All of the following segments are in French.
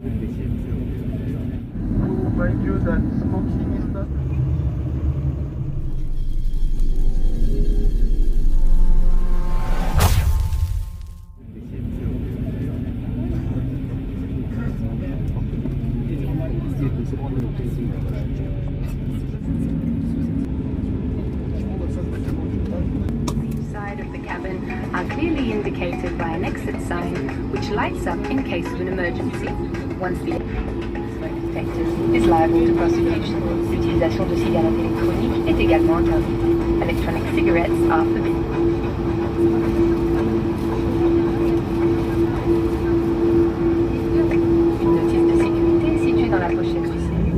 Remind you that smoking is not. Side of the cabin are clearly indicated by an exit sign which lights up in case of an emergency. Once the smoke detector is liable to prosecution. L'utilisation de cigarettes électroniques est également interdite. Electronic cigarettes are forbidden. Une notice de sécurité est située dans la pochette du siège.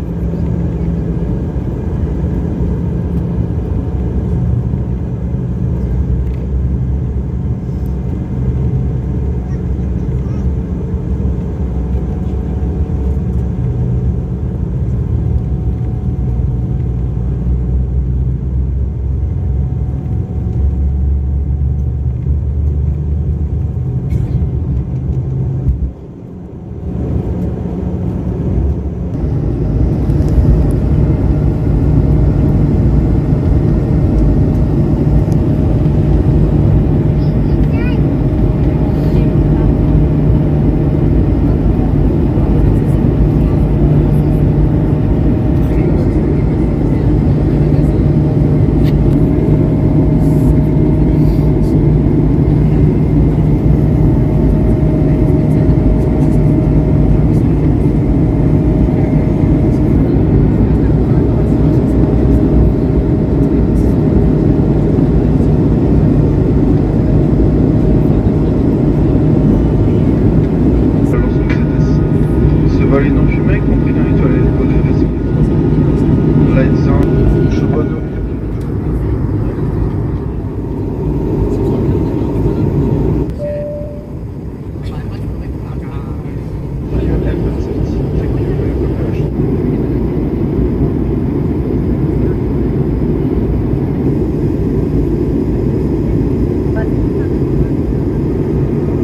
Valet non fumé, compris dans les toilettes pour les réseaux. Lights on, chaudronneau.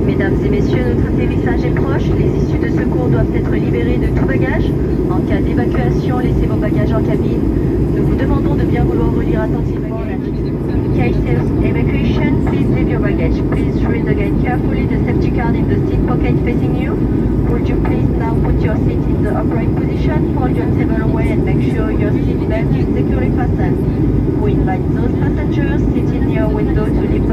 Mesdames et messieurs, notre atterrissage est proche. Les issues de secours doivent être libérées de tout bagage. En cas d'évacuation, laissez vos bagages en cabine. Nous vous demandons de bien vouloir relire attentivement la In case of evacuation, please leave your baggage. Please read again carefully the safety card in the seat pocket facing you. Would you please now put your seat in the upright position, fold your table away and make sure your seat belt is securely fastened. We invite those passengers sitting near window to lift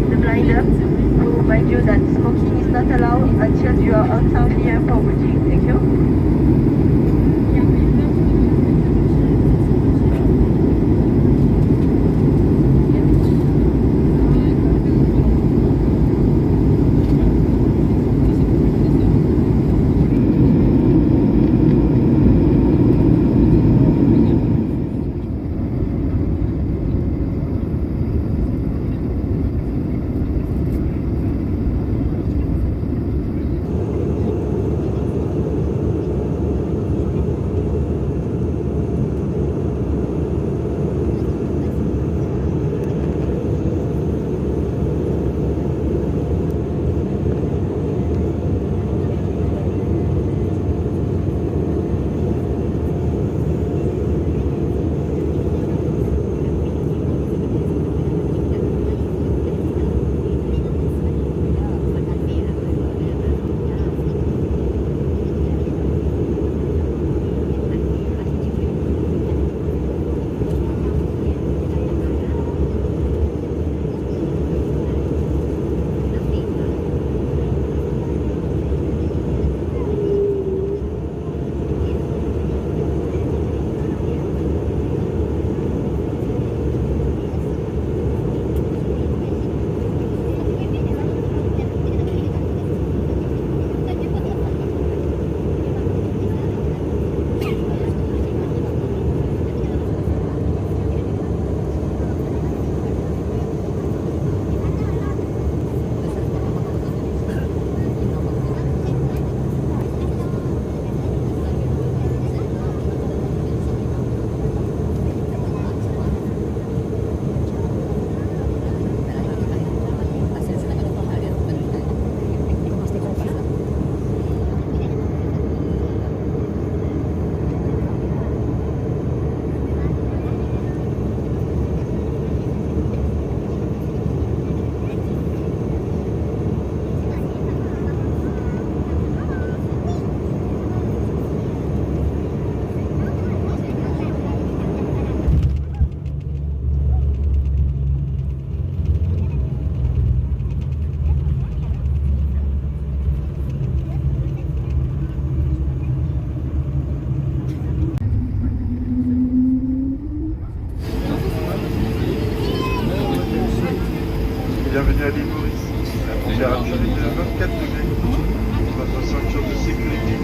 the blind up. We remind you that smoking is not allowed until you are outside here for boarding. Thank you.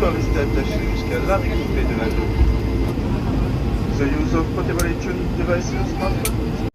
doit rester attaché jusqu'à l'arrivée de l'avion. The use of portable electronic devices, smartphones